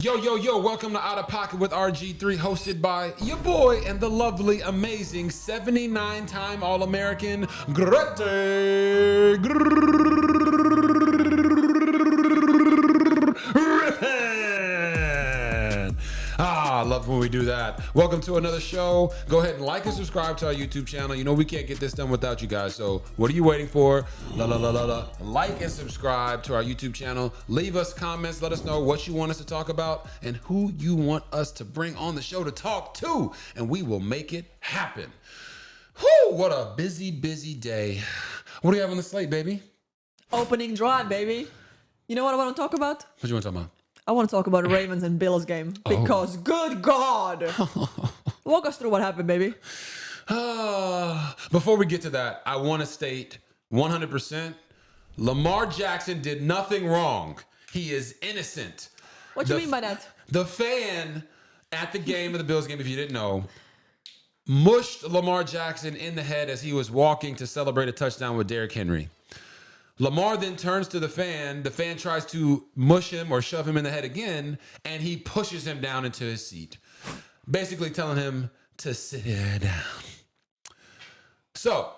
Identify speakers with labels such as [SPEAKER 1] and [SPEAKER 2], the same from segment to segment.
[SPEAKER 1] Yo, yo, yo, welcome to Out of Pocket with RG3, hosted by your boy and the lovely, amazing 79-time All-American, Grete Griffin. I love when we do that. Welcome to another show. Go ahead and like and subscribe to our YouTube channel. You know we can't get this done without you guys, so what are you waiting for? Like and subscribe to our YouTube channel. Leave us comments. Let us know what you want us to talk about and who you want us to bring on the show to talk to, and we will make it happen. Whew, what a busy, busy day. What do you have on the slate, baby?
[SPEAKER 2] Opening drive, baby. You know what I want to talk about?
[SPEAKER 1] What you want to talk about?
[SPEAKER 2] I want to talk about the Ravens and Bills game because, good God, walk us through what happened, baby.
[SPEAKER 1] Before we get to that, I want to state 100%, Lamar Jackson did nothing wrong. He is innocent.
[SPEAKER 2] What do you mean by that?
[SPEAKER 1] The fan at the game of the Bills game, if you didn't know, mushed Lamar Jackson in the head as he was walking to celebrate a touchdown with Derrick Henry. Lamar then turns to the fan. The fan tries to mush him or shove him in the head again, and he pushes him down into his seat, basically telling him to sit down. So,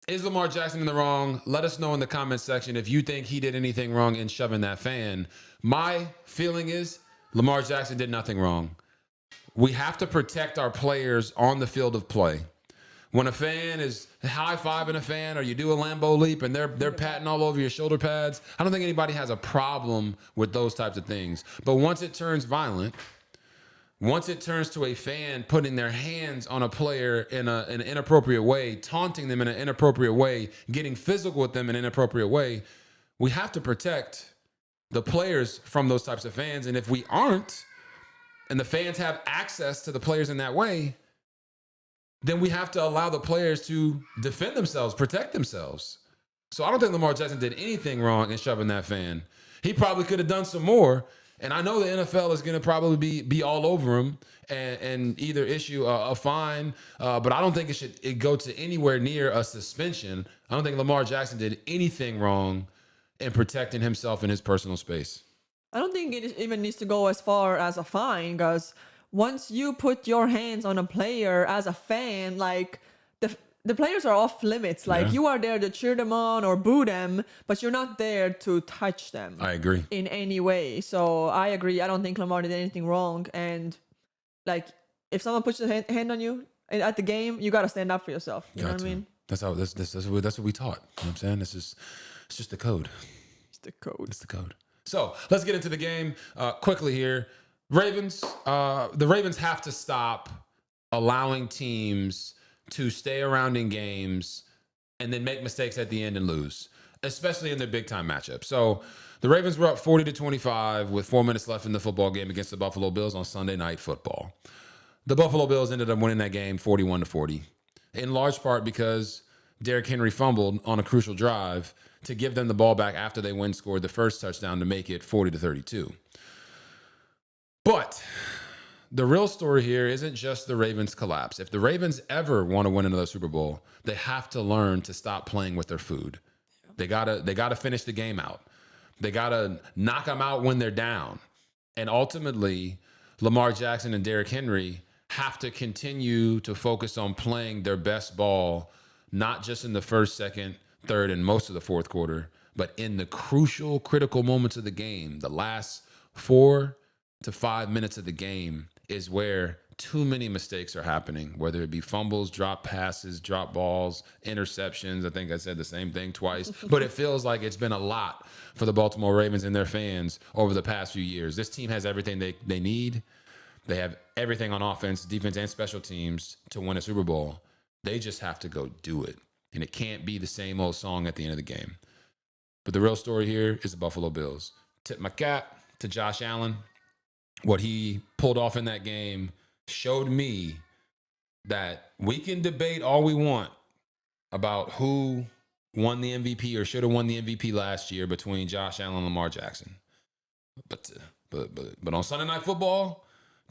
[SPEAKER 1] is Lamar Jackson in the wrong? Let us know in the comments section if you think he did anything wrong in shoving that fan. My feeling is Lamar Jackson did nothing wrong. We have to protect our players on the field of play. When a fan is high-fiving a fan or you do a Lambo leap and they're patting all over your shoulder pads, I don't think anybody has a problem with those types of things. But once it turns violent, once it turns to a fan putting their hands on a player in an inappropriate way, taunting them in an inappropriate way, getting physical with them in an inappropriate way, we have to protect the players from those types of fans. And if we aren't, and the fans have access to the players in that way, then we have to allow the players to defend themselves, protect themselves. So I don't think Lamar Jackson did anything wrong in shoving that fan. He probably could have done some more. And I know the NFL is going to probably be all over him and either issue a fine, but I don't think it should go to anywhere near a suspension. I don't think Lamar Jackson did anything wrong in protecting himself in his personal space.
[SPEAKER 2] I don't think it even needs to go as far as a fine, because once you put your hands on a player as a fan, like the players are off limits. Like you are there to cheer them on or boo them, but you're not there to touch them.
[SPEAKER 1] I agree.
[SPEAKER 2] In any way. So I agree. I don't think Lamar did anything wrong. And like, if someone puts a hand on you at the game, you got to stand up for yourself. You know what I mean?
[SPEAKER 1] That's how that's what we taught. You know what I'm saying? It's just the code.
[SPEAKER 2] It's the code.
[SPEAKER 1] It's the code. So let's get into the game quickly here. The Ravens have to stop allowing teams to stay around in games and then make mistakes at the end and lose, especially in their big time matchup. So the Ravens were up 40-25 with 4 minutes left in the football game against the Buffalo Bills on Sunday Night Football. The Buffalo Bills ended up winning that game 41-40, in large part because Derrick Henry fumbled on a crucial drive to give them the ball back after they scored the first touchdown to make it 40-32. But the real story here isn't just the Ravens' collapse. If the Ravens ever want to win another Super Bowl, they have to learn to stop playing with their food. They gotta finish the game out. They gotta knock them out when they're down. And ultimately, Lamar Jackson and Derrick Henry have to continue to focus on playing their best ball, not just in the first, second, third, and most of the fourth quarter, but in the crucial, critical moments of the game. The last 4 to 5 minutes of the game is where too many mistakes are happening, whether it be fumbles, drop passes, drop balls, interceptions. I think I said the same thing twice, but it feels like it's been a lot for the Baltimore Ravens and their fans over the past few years. This team has everything they need. They have everything on offense, defense, and special teams to win a Super Bowl. They just have to go do it. And it can't be the same old song at the end of the game. But the real story here is the Buffalo Bills. Tip my cap to Josh Allen. What he pulled off in that game showed me that we can debate all we want about who won the MVP or should have won the MVP last year between Josh Allen and Lamar Jackson. But on Sunday Night Football,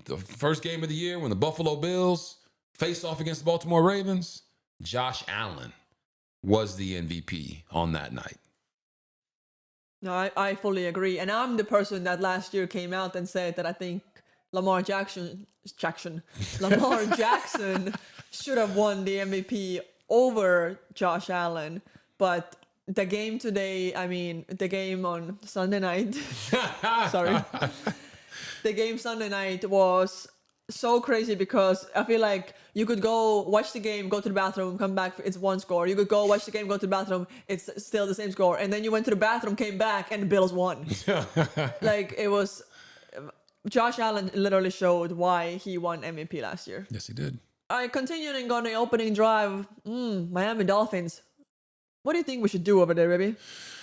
[SPEAKER 1] the first game of the year when the Buffalo Bills faced off against the Baltimore Ravens, Josh Allen was the MVP on that night.
[SPEAKER 2] No, I fully agree. And I'm the person that last year came out and said that I think Lamar Jackson should have won the MVP over Josh Allen. But the game today, I mean, the game on Sunday night, sorry, the game Sunday night was so crazy because I feel like you could go watch the game, go to the bathroom, come back, it's one score. You could go watch the game, go to the bathroom, it's still the same score. And then you went to the bathroom, came back, and the Bills won. Like, it was... Josh Allen literally showed why he won MVP last year.
[SPEAKER 1] Yes, he did.
[SPEAKER 2] All right, continuing on the opening drive, Miami Dolphins. What do you think we should do over there, baby?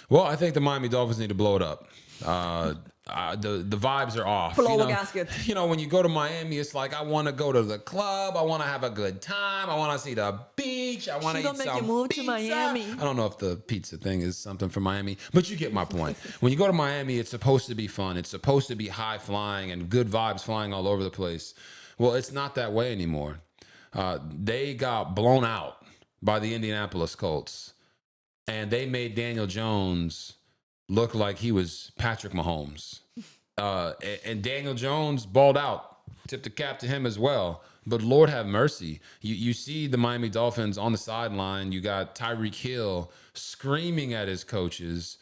[SPEAKER 1] Well, I think the Miami Dolphins need to blow it up. The vibes are off.
[SPEAKER 2] Blow a gasket.
[SPEAKER 1] You know, when you go to Miami, it's like, I want to go to the club. I want to have a good time. I want to see the beach. I want to eat some pizza.
[SPEAKER 2] She gonna make you move to Miami.
[SPEAKER 1] I don't know if the pizza thing is something for Miami, but you get my point. When you go to Miami, it's supposed to be fun. It's supposed to be high flying and good vibes flying all over the place. Well, it's not that way anymore. They got blown out by the Indianapolis Colts, and they made Daniel Jones look like he was Patrick Mahomes. And Daniel Jones balled out. Tip the cap to him as well. But Lord have mercy. You see the Miami Dolphins on the sideline. You got Tyreek Hill screaming at his coaches.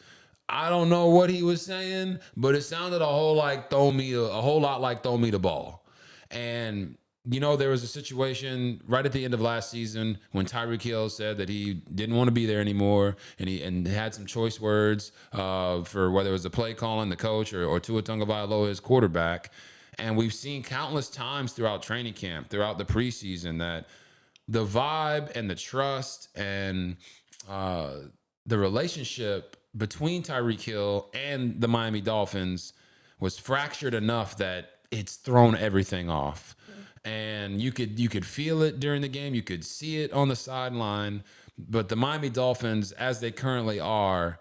[SPEAKER 1] I don't know what he was saying, but it sounded a whole lot like throw me the ball. And you know, there was a situation right at the end of last season when Tyreek Hill said that he didn't want to be there anymore, and he had some choice words for whether it was the play calling, the coach, or Tua Tagovailoa, his quarterback. And we've seen countless times throughout training camp, throughout the preseason, that the vibe and the trust and the relationship between Tyreek Hill and the Miami Dolphins was fractured enough that it's thrown everything off. And you could feel it during the game. You could see it on the sideline. But the Miami Dolphins, as they currently are,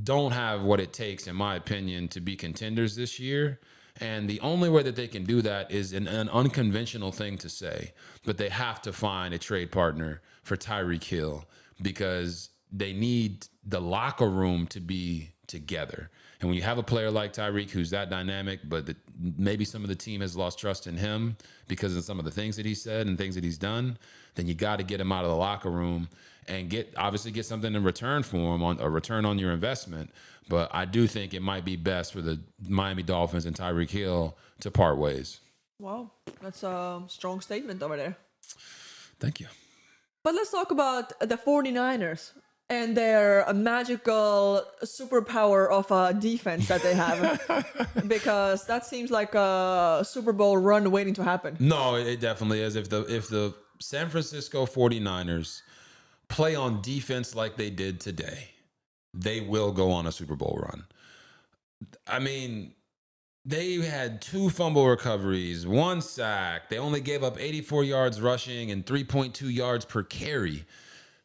[SPEAKER 1] don't have what it takes, in my opinion, to be contenders this year. And the only way that they can do that is an unconventional thing to say. But they have to find a trade partner for Tyreek Hill because they need the locker room to be together. And when you have a player like Tyreek who's that dynamic, but maybe some of the team has lost trust in him because of some of the things that he said and things that he's done, then you got to get him out of the locker room and get something in return for him, on a return on your investment. But I do think it might be best for the Miami Dolphins and Tyreek Hill to part ways.
[SPEAKER 2] Wow, that's a strong statement over there.
[SPEAKER 1] Thank you.
[SPEAKER 2] But let's talk about the 49ers and their magical superpower of a defense that they have. Because that seems like a Super Bowl run waiting to happen.
[SPEAKER 1] No, it definitely is. If the San Francisco 49ers play on defense like they did today, they will go on a Super Bowl run. I mean, they had 2 fumble recoveries, 1 sack. They only gave up 84 yards rushing and 3.2 yards per carry.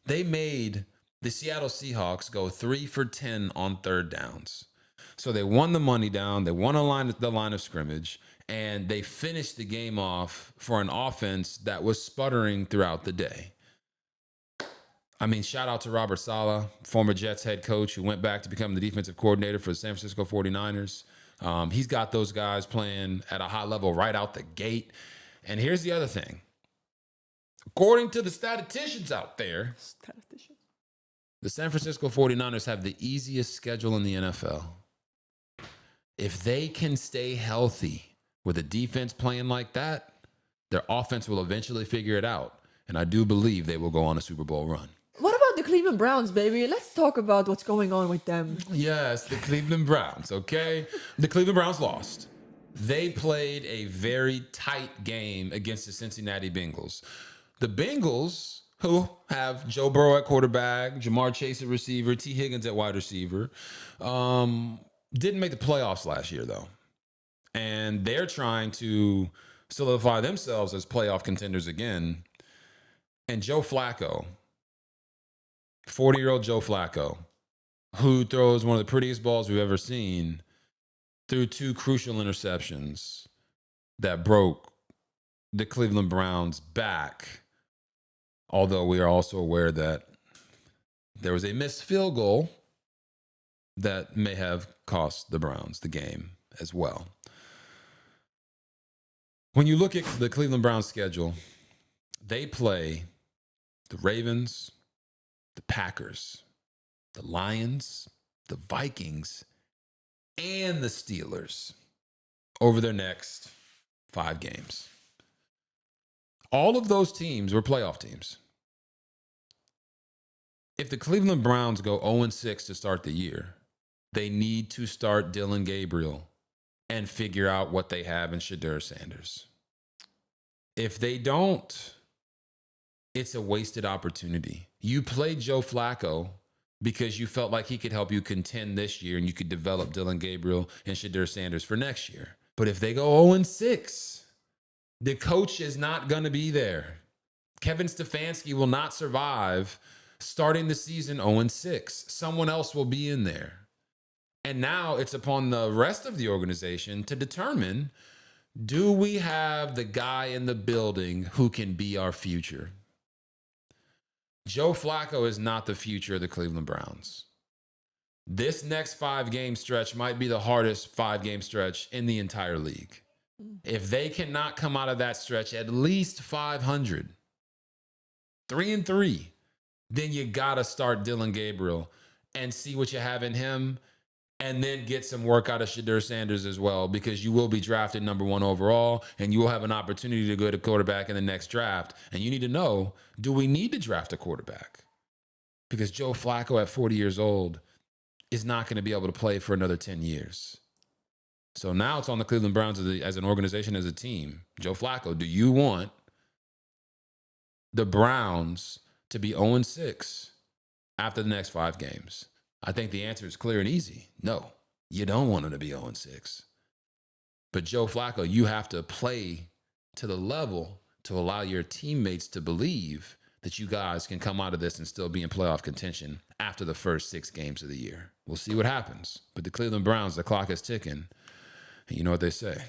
[SPEAKER 1] They made the Seattle Seahawks go 3 for 10 on third downs. So they won the money down. They won the line of scrimmage, and they finished the game off for an offense that was sputtering throughout the day. I mean, shout out to Robert Saleh, former Jets head coach who went back to become the defensive coordinator for the San Francisco 49ers. He's got those guys playing at a high level right out the gate. And here's the other thing. According to the statisticians out there, the San Francisco 49ers have the easiest schedule in the NFL. If they can stay healthy with a defense playing like that, their offense will eventually figure it out. And I do believe they will go on a Super Bowl run.
[SPEAKER 2] What about the Cleveland Browns, baby? Let's talk about what's going on with them.
[SPEAKER 1] Yes, the Cleveland Browns, okay? The Cleveland Browns lost. They played a very tight game against the Cincinnati Bengals. The Bengals, who have Joe Burrow at quarterback, Jamar Chase at receiver, T. Higgins at wide receiver, didn't make the playoffs last year, though. And they're trying to solidify themselves as playoff contenders again. And Joe Flacco, 40-year-old Joe Flacco, who throws one of the prettiest balls we've ever seen, threw 2 crucial interceptions that broke the Cleveland Browns back. Although we are also aware that there was a missed field goal that may have cost the Browns the game as well. When you look at the Cleveland Browns schedule, they play the Ravens, the Packers, the Lions, the Vikings, and the Steelers over their next 5 games. All of those teams were playoff teams. If the Cleveland Browns go 0-6 to start the year, they need to start Dillon Gabriel and figure out what they have in Shedeur Sanders. If they don't, it's a wasted opportunity. You played Joe Flacco because you felt like he could help you contend this year and you could develop Dillon Gabriel and Shedeur Sanders for next year. But if they go 0-6, the coach is not going to be there. Kevin Stefanski will not survive starting the season 0-6. Someone else will be in there. And now it's upon the rest of the organization to determine, do we have the guy in the building who can be our future? Joe Flacco is not the future of the Cleveland Browns. This next 5-game stretch might be the hardest 5-game stretch in the entire league. If they cannot come out of that stretch at least 500, 3-3, then you got to start Dillon Gabriel and see what you have in him, and then get some work out of Shedeur Sanders as well, because you will be drafted number 1 overall, and you will have an opportunity to go to quarterback in the next draft. And you need to know, do we need to draft a quarterback? Because Joe Flacco at 40 years old is not going to be able to play for another 10 years. So now it's on the Cleveland Browns as an organization, as a team. Joe Flacco, do you want the Browns to be 0-6 after the next 5 games? I think the answer is clear and easy. No, you don't want them to be 0-6. But Joe Flacco, you have to play to the level to allow your teammates to believe that you guys can come out of this and still be in playoff contention after the first 6 games of the year. We'll see what happens. But the Cleveland Browns, the clock is ticking. And you know what they say?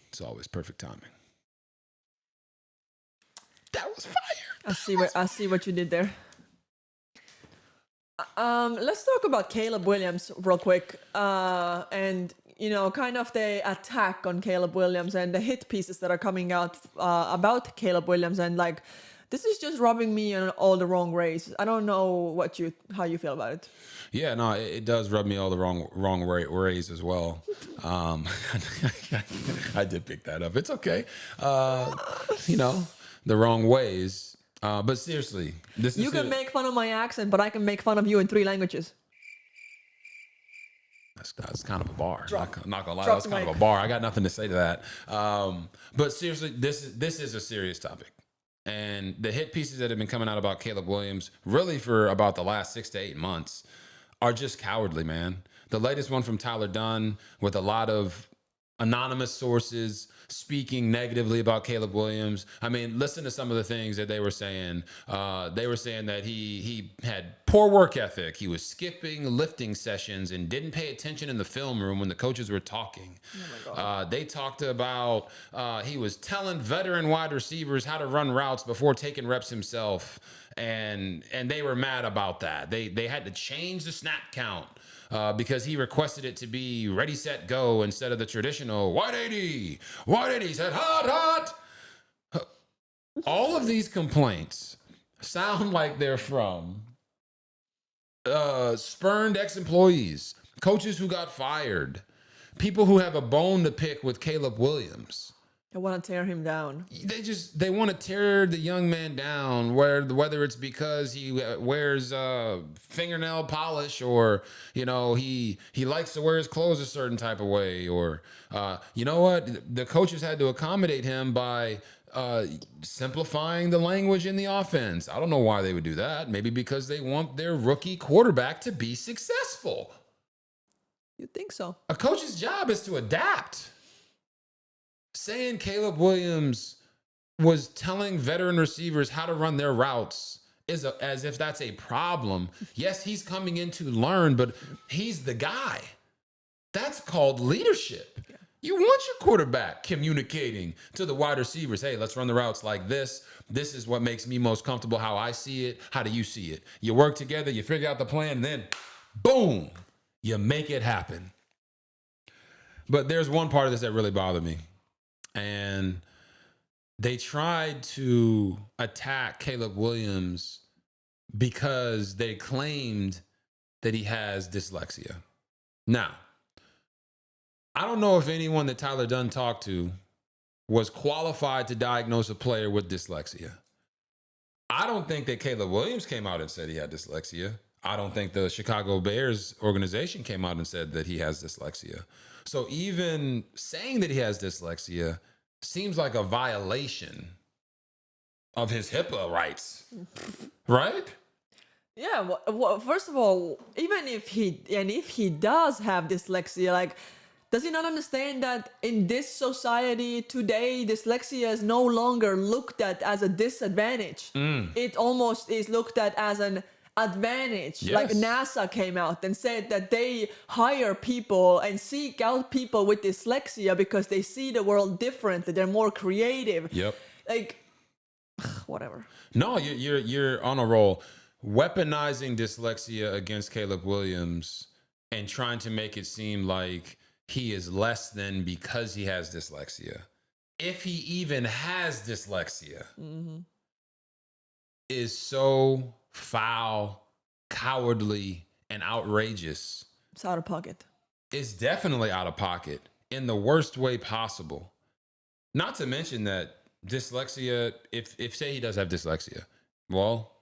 [SPEAKER 1] It's always perfect timing. That was fire.
[SPEAKER 2] I see what you did there. Let's talk about Caleb Williams real quick. And, kind of the attack on Caleb Williams and the hit pieces that are coming out about Caleb Williams. And this is just rubbing me in all the wrong ways. I don't know how you feel about it.
[SPEAKER 1] Yeah, no, it does rub me all the wrong ways as well. I did pick that up. It's okay. The wrong ways. But seriously,
[SPEAKER 2] you can make fun of my accent, but I can make fun of you in 3 languages.
[SPEAKER 1] That's kind of a bar. I'm not gonna lie, that's kind of a bar. I got nothing to say to that. But seriously, this is a serious topic. And the hit pieces that have been coming out about Caleb Williams, really for about the last 6 to 8 months, are just cowardly, man. The latest one from Tyler Dunn, with a lot of anonymous sources speaking negatively about Caleb Williams. I mean, listen to some of the things that they were saying. They were saying that he had poor work ethic. He was skipping lifting sessions and didn't pay attention in the film room when the coaches were talking. Oh my God. They talked about he was telling veteran wide receivers how to run routes before taking reps himself. And they were mad about that. They had to change the snap count. Because he requested it to be ready, set, go instead of the traditional 180. 180 said hot. All of these complaints sound like they're from spurned ex-employees, coaches who got fired, people who have a bone to pick with Caleb Williams.
[SPEAKER 2] They want to tear him down.
[SPEAKER 1] They want to tear the young man down, whether it's because he wears fingernail polish, or he likes to wear his clothes a certain type of way, or you know what, the coaches had to accommodate him by simplifying the language in the offense. I don't know why they would do that. Maybe because they want their rookie quarterback to be successful.
[SPEAKER 2] You'd think so.
[SPEAKER 1] A coach's job is to adapt. Saying Caleb Williams was telling veteran receivers how to run their routes is as if that's a problem. Yes, he's coming in to learn, but he's the guy. That's called leadership. Yeah. You want your quarterback communicating to the wide receivers, hey, let's run the routes like this. This is what makes me most comfortable, how I see it. How do you see it? You work together, you figure out the plan, and then boom, You make it happen. But there's one part of this that really bothered me. And they tried to attack Caleb Williams because they claimed that he has dyslexia. Now, I don't know if anyone that Tyler Dunn talked to was qualified to diagnose a player with dyslexia. I don't think that Caleb Williams came out and said he had dyslexia. I don't think the Chicago Bears organization came out and said that he has dyslexia. So even saying that he has dyslexia seems like a violation of his HIPAA rights, right?
[SPEAKER 2] Yeah, well, first of all, even if he does have dyslexia, like, does he not understand that in this society today, dyslexia is no longer looked at as a disadvantage? It almost is looked at as an advantage.
[SPEAKER 1] Yes.
[SPEAKER 2] Like NASA came out and said that they hire people and seek out people with dyslexia because they see the world differently. They're more creative.
[SPEAKER 1] Yep.
[SPEAKER 2] Like, whatever.
[SPEAKER 1] No, you're on a roll. Weaponizing dyslexia against Caleb Williams and trying to make it seem like he is less than because he has dyslexia. If he even has dyslexia, is so foul, cowardly, and outrageous.
[SPEAKER 2] It's out of pocket.
[SPEAKER 1] It's definitely out of pocket in the worst way possible. Not to mention that dyslexia, if say he does have dyslexia, well,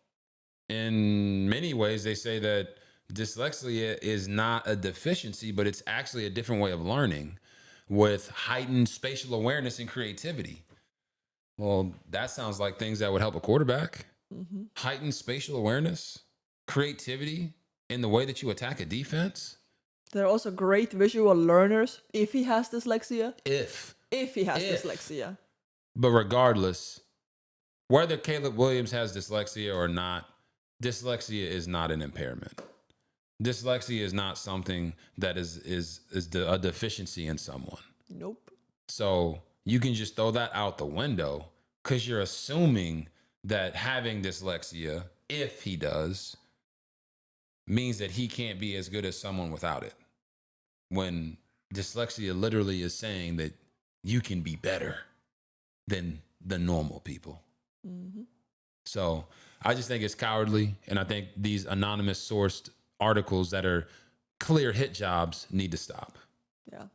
[SPEAKER 1] in many ways they say that dyslexia is not a deficiency, but it's actually a different way of learning with heightened spatial awareness and creativity. Well, that sounds like things that would help a quarterback. Heightened spatial awareness, creativity in the way that you attack a defense.
[SPEAKER 2] They're also great visual learners if he has dyslexia.
[SPEAKER 1] If
[SPEAKER 2] he has dyslexia.
[SPEAKER 1] But regardless, whether Caleb Williams has dyslexia or not, dyslexia is not an impairment. Dyslexia is not something that is a deficiency in someone.
[SPEAKER 2] Nope.
[SPEAKER 1] So you can just throw that out the window because you're assuming that having dyslexia, if he does, means that he can't be as good as someone without it. When dyslexia literally is saying that you can be better than the normal people. So I just think it's cowardly. And I think these anonymous sourced articles that are clear hit jobs need to stop.
[SPEAKER 2] Yeah.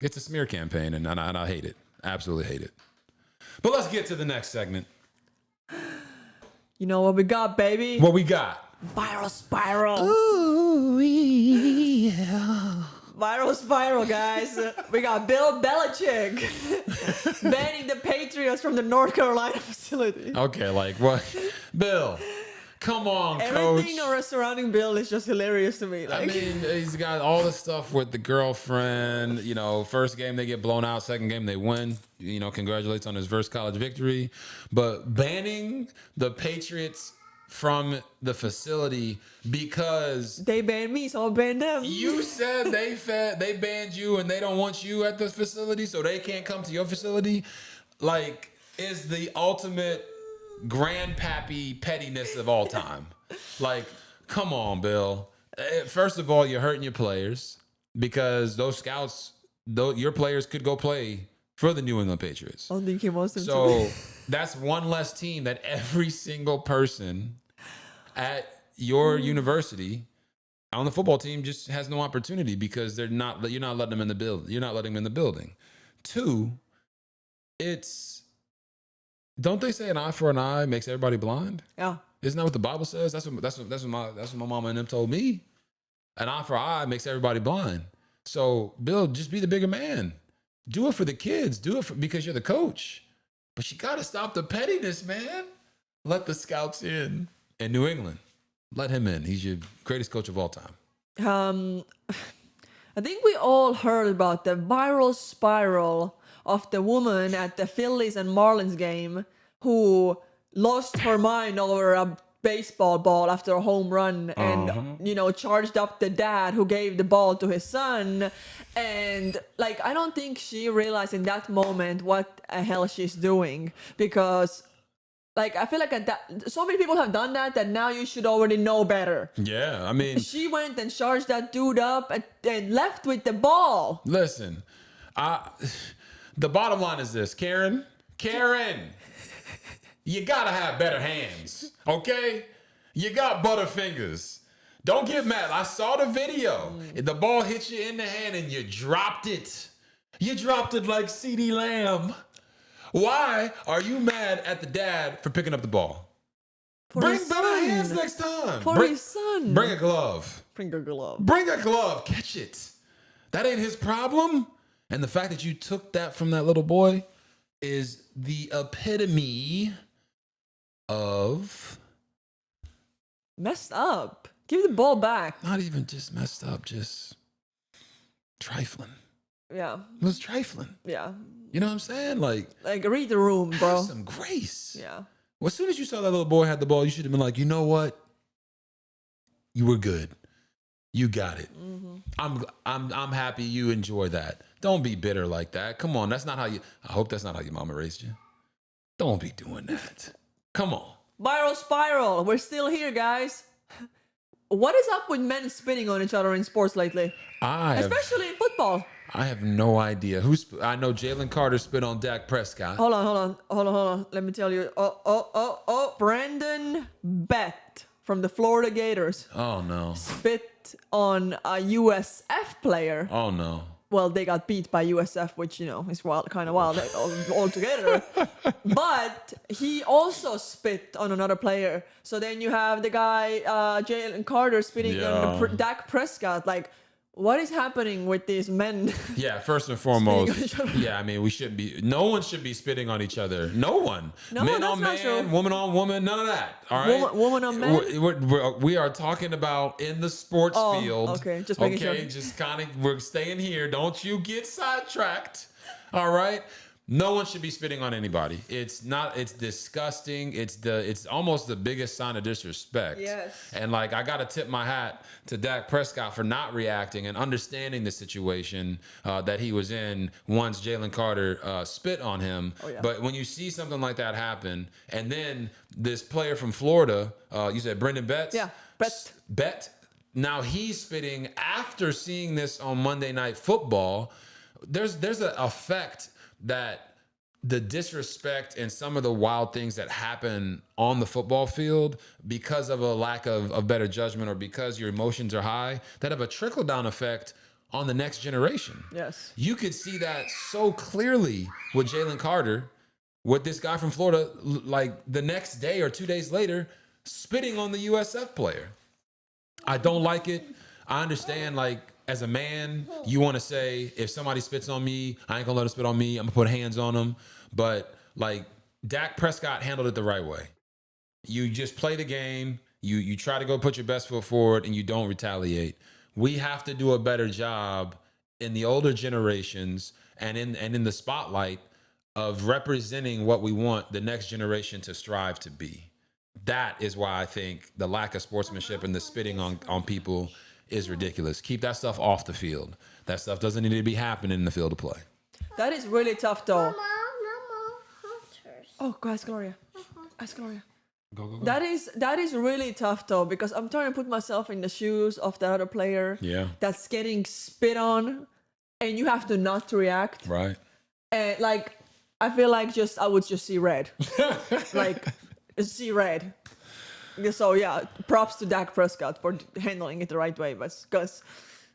[SPEAKER 1] It's a smear campaign and I hate it. Absolutely hate it. But let's get to the next segment.
[SPEAKER 2] You know what we got, baby?
[SPEAKER 1] What we got?
[SPEAKER 2] Viral spiral.
[SPEAKER 1] Ooh, yeah.
[SPEAKER 2] Viral spiral, guys. We got Bill Belichick banning the Patriots from the North Carolina facility.
[SPEAKER 1] Okay, like what? Bill, come on,
[SPEAKER 2] Everything
[SPEAKER 1] coach.
[SPEAKER 2] surrounding Bill is just hilarious to me.
[SPEAKER 1] I
[SPEAKER 2] Like,
[SPEAKER 1] mean, he's got all the stuff with the girlfriend. You know, first game they get blown out, second game they win. You know, congratulates on his first college victory. But banning the Patriots from the facility because
[SPEAKER 2] they banned me, so I'll ban them.
[SPEAKER 1] you said they banned you and they don't want you at the facility, so they can't come to your facility. Like, is the ultimate grandpappy pettiness of all time. Like, come on, Bill. First of all, you're hurting your players because those scouts, your players could go play for the New England Patriots.
[SPEAKER 2] I don't think he wants them to.
[SPEAKER 1] So that's one less team that every single person at your university on the football team just has no opportunity because you're not letting them in the building. You're not letting them in the building. Two, don't they say an eye for an eye makes everybody blind?
[SPEAKER 2] Yeah.
[SPEAKER 1] Isn't that what the Bible says? That's what my mama and them told me. An eye for eye makes everybody blind. So, Bill, just be the bigger man. Do it for the kids. Do it because you're the coach. But you got to stop the pettiness, man. Let the scouts in New England. Let him in. He's your greatest coach of all time.
[SPEAKER 2] I think we all heard about the viral spiral of the woman at the Phillies and Marlins game who lost her mind over a baseball ball after a home run and, charged up the dad who gave the ball to his son. And, I don't think she realized in that moment what the hell she's doing because, Like, I feel like so many people have done that now you should already know better.
[SPEAKER 1] Yeah, I mean,
[SPEAKER 2] She went and charged that dude up and left with the ball.
[SPEAKER 1] listen, the bottom line is this, Karen, you gotta have better hands, okay? You got butterfingers. Don't get mad. I saw the video. The ball hit you in the hand and you dropped it. You dropped it like CeeDee Lamb. Why are you mad at the dad for picking up the ball? Bring better hands next time.
[SPEAKER 2] His son.
[SPEAKER 1] Bring a glove.
[SPEAKER 2] Bring a glove.
[SPEAKER 1] Bring a glove. Catch it. That ain't his problem. And the fact that you took that from that little boy is the epitome of
[SPEAKER 2] messed up. Give the ball back.
[SPEAKER 1] Not even just messed up, just trifling.
[SPEAKER 2] Yeah.
[SPEAKER 1] It was trifling.
[SPEAKER 2] Yeah.
[SPEAKER 1] You know what I'm saying? Like
[SPEAKER 2] read the room, bro.
[SPEAKER 1] Have some grace.
[SPEAKER 2] Yeah.
[SPEAKER 1] Well, as soon as you saw that little boy had the ball, you should have been like, you know what? You were good. You got it. Mm-hmm. I'm happy you enjoy that. Don't be bitter like that. Come on, I hope that's not how your mama raised you. Don't be doing that. Come on.
[SPEAKER 2] Viral spiral. We're still here, guys. What is up with men spitting on each other in sports lately? Especially in football.
[SPEAKER 1] I have no idea. I know Jalen Carter spit on Dak Prescott.
[SPEAKER 2] Hold on. Let me tell you. Brandon Bett from the Florida Gators.
[SPEAKER 1] Oh, no.
[SPEAKER 2] Spit on a USF player.
[SPEAKER 1] Oh, no.
[SPEAKER 2] Well, they got beat by USF, which, is kind of wild altogether. But he also spit on another player. So then you have the guy, Jalen Carter, spitting on Dak Prescott. Like, what is happening with these men?
[SPEAKER 1] Yeah, first and foremost, I mean, no one should be spitting on each other. No one.
[SPEAKER 2] No,
[SPEAKER 1] man
[SPEAKER 2] that's
[SPEAKER 1] on
[SPEAKER 2] not
[SPEAKER 1] man,
[SPEAKER 2] true.
[SPEAKER 1] woman on woman, none of that. All right?
[SPEAKER 2] Woman on man?
[SPEAKER 1] We are talking about in the sports field.
[SPEAKER 2] Okay, just making sure.
[SPEAKER 1] Just kind of, we're staying here. Don't you get sidetracked. All right? No one should be spitting on anybody. It's disgusting. It's almost the biggest sign of disrespect.
[SPEAKER 2] Yes.
[SPEAKER 1] And I gotta tip my hat to Dak Prescott for not reacting and understanding the situation that he was in once Jalen Carter spit on him. Oh, yeah. But when you see something like that happen, and then this player from Florida, you said Brendan Betts?
[SPEAKER 2] Yeah,
[SPEAKER 1] Bet. Now he's spitting after seeing this on Monday Night Football. There's an effect that the disrespect and some of the wild things that happen on the football field because of a lack of better judgment or because your emotions are high, that have a trickle-down effect on the next generation.
[SPEAKER 2] Yes.
[SPEAKER 1] You could see that so clearly with Jalen Carter, with this guy from Florida, like the next day or 2 days later, spitting on the USF player. I don't like it. I understand, as a man, you want to say, if somebody spits on me, I ain't gonna let him spit on me. I'm gonna put hands on him. But Dak Prescott handled it the right way. You just play the game. You try to go put your best foot forward, and you don't retaliate. We have to do a better job in the older generations and in the spotlight of representing what we want the next generation to strive to be. That is why I think the lack of sportsmanship and the spitting on people is ridiculous. Keep that stuff off the field. That stuff doesn't need to be happening in the field of play.
[SPEAKER 2] That is really tough, though.
[SPEAKER 3] Mama.
[SPEAKER 2] Oh, go ask Gloria. Ask Gloria.
[SPEAKER 1] Go.
[SPEAKER 2] That is really tough, though, because I'm trying to put myself in the shoes of the other player that's getting spit on, and you have to not react.
[SPEAKER 1] Right.
[SPEAKER 2] And I feel like I would just see red. See red. So yeah, props to Dak Prescott for handling it the right way, but because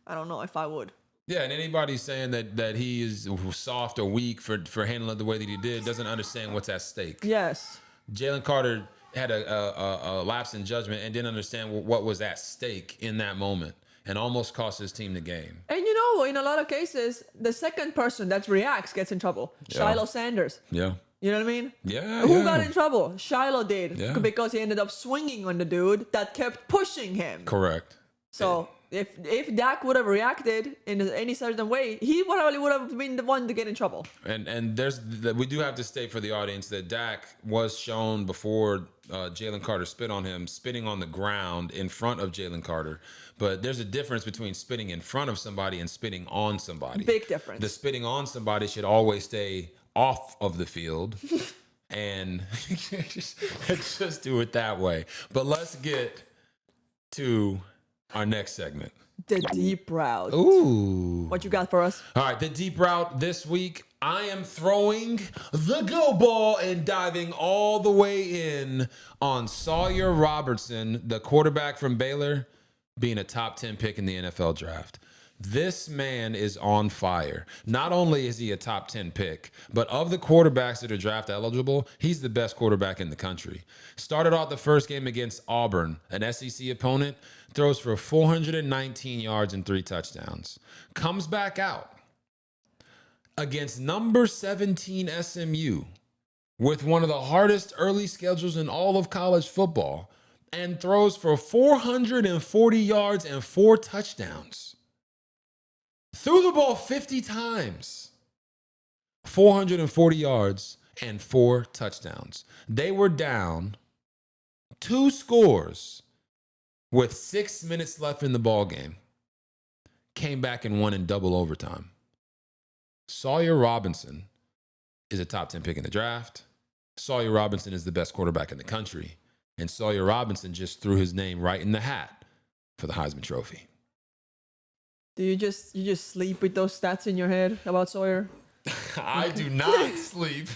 [SPEAKER 2] I don't know if I would.
[SPEAKER 1] Yeah, and anybody saying that he is soft or weak for handling it the way that he did doesn't understand what's at stake.
[SPEAKER 2] Yes.
[SPEAKER 1] Jalen Carter had a lapse in judgment and didn't understand what was at stake in that moment and almost cost his team the game.
[SPEAKER 2] And in a lot of cases, the second person that reacts gets in trouble.
[SPEAKER 1] Yeah.
[SPEAKER 2] Shiloh Sanders.
[SPEAKER 1] Yeah.
[SPEAKER 2] You know what I mean?
[SPEAKER 1] Yeah.
[SPEAKER 2] Who got in trouble? Shiloh did.
[SPEAKER 1] Yeah.
[SPEAKER 2] Because he ended up swinging on the dude that kept pushing him.
[SPEAKER 1] Correct.
[SPEAKER 2] So if Dak would have reacted in any certain way, he probably would have been the one to get in trouble.
[SPEAKER 1] And we do have to state for the audience that Dak was shown before Jalen Carter spit on him, spitting on the ground in front of Jalen Carter. But there's a difference between spitting in front of somebody and spitting on somebody.
[SPEAKER 2] Big difference.
[SPEAKER 1] The spitting on somebody should always stay off of the field. And let's just do it that way. But let's get to our next segment.
[SPEAKER 2] The deep route.
[SPEAKER 1] Ooh.
[SPEAKER 2] What you got for us?
[SPEAKER 1] All right, the deep route this week. I am throwing the go ball and diving all the way in on Sawyer Robertson, the quarterback from Baylor, being a top 10 pick in the NFL draft. This man is on fire. Not only is he a top 10 pick, but of the quarterbacks that are draft eligible, he's the best quarterback in the country. Started off the first game against Auburn, an SEC opponent, throws for 419 yards and 3 touchdowns. Comes back out against number 17 SMU with one of the hardest early schedules in all of college football and throws for 440 yards and 4 touchdowns. Threw the ball 50 times, 440 yards and 4 touchdowns. They were down 2 scores with 6 minutes left in the ball game. Came back and won in double overtime. Sawyer Robinson is a top 10 pick in the draft. Sawyer Robinson is the best quarterback in the country. And Sawyer Robinson just threw his name right in the hat for the Heisman Trophy.
[SPEAKER 2] Do you just sleep with those stats in your head about Sawyer?
[SPEAKER 1] I do not sleep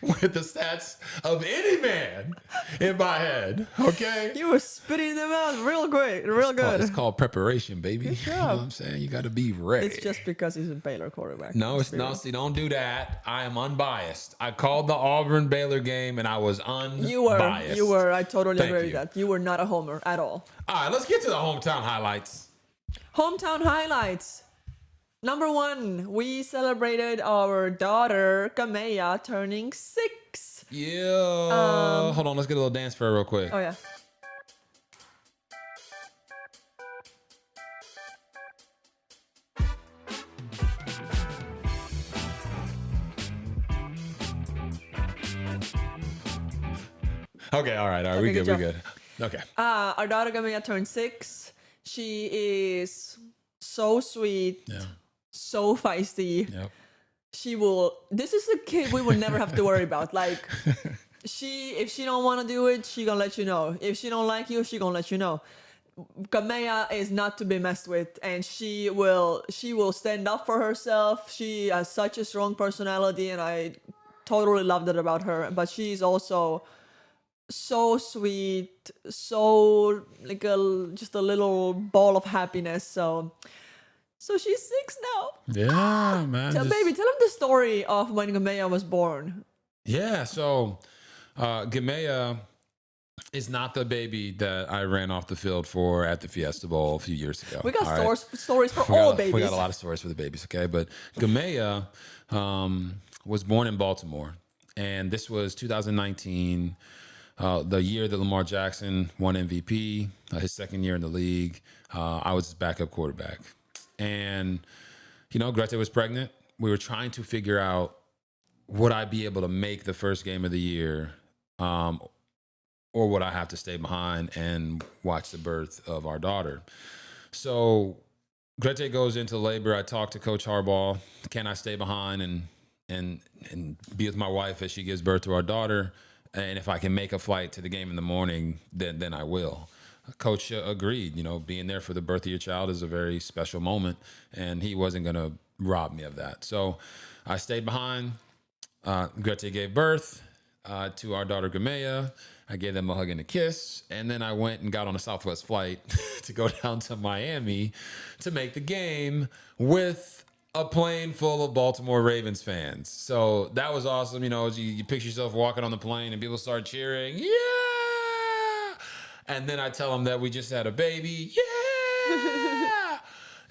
[SPEAKER 1] with the stats of any man in my head, okay?
[SPEAKER 2] You were spitting them out real great, real good.
[SPEAKER 1] It's called preparation, baby.
[SPEAKER 2] Good
[SPEAKER 1] You know
[SPEAKER 2] job.
[SPEAKER 1] what I'm saying? You got to be ready.
[SPEAKER 2] It's just because he's a Baylor quarterback.
[SPEAKER 1] No, it's no. See, don't do that. I am unbiased. I called the Auburn Baylor game, and I was unbiased.
[SPEAKER 2] You were. I totally
[SPEAKER 1] Thank
[SPEAKER 2] agree
[SPEAKER 1] you.
[SPEAKER 2] with that. You were not a homer at all.
[SPEAKER 1] All right, let's get to the hometown highlights.
[SPEAKER 2] Hometown highlights. Number 1, we celebrated our daughter Kamea turning 6.
[SPEAKER 1] Yeah. Hold on, let's get a little dance for her real quick.
[SPEAKER 2] Oh yeah.
[SPEAKER 1] Okay, all right.
[SPEAKER 2] Okay,
[SPEAKER 1] We
[SPEAKER 2] good
[SPEAKER 1] good.
[SPEAKER 2] job.
[SPEAKER 1] Okay.
[SPEAKER 2] Our daughter Kamea turned 6. She is so sweet,
[SPEAKER 1] Yeah.
[SPEAKER 2] so feisty.
[SPEAKER 1] Yep.
[SPEAKER 2] She will. This is a kid we would never have to worry about. Like, if she don't want to do it, she gonna let you know. If she don't like you, she gonna let you know. Kamea is not to be messed with, and she will stand up for herself. She has such a strong personality, and I totally love that about her. But she's also so sweet, so like just a little ball of happiness. So she's 6 now.
[SPEAKER 1] Yeah, man.
[SPEAKER 2] Baby, tell them the story of when Kamea was born.
[SPEAKER 1] Yeah, so Gamea is not the baby that I ran off the field for at the Fiesta Bowl a few years ago.
[SPEAKER 2] We got
[SPEAKER 1] all right?
[SPEAKER 2] stories for all babies.
[SPEAKER 1] We got a lot of stories for the babies, okay? But Gamea was born in Baltimore, and this was 2019, the year that Lamar Jackson won MVP, his second year in the league. I was his backup quarterback. And, Greta was pregnant. We were trying to figure out, would I be able to make the first game of the year, or would I have to stay behind and watch the birth of our daughter? So Greta goes into labor. I talked to Coach Harbaugh. Can I stay behind and be with my wife as she gives birth to our daughter? And if I can make a flight to the game in the morning, then I will. Coach agreed. Being there for the birth of your child is a very special moment, and he wasn't going to rob me of that. So I stayed behind. Greta gave birth to our daughter Gamea. I gave them a hug and a kiss, and then I went and got on a Southwest flight to go down to Miami to make the game with a plane full of Baltimore Ravens fans. So that was awesome. As you picture yourself walking on the plane and people start cheering, yeah! And then I tell them that we just had a baby, yeah!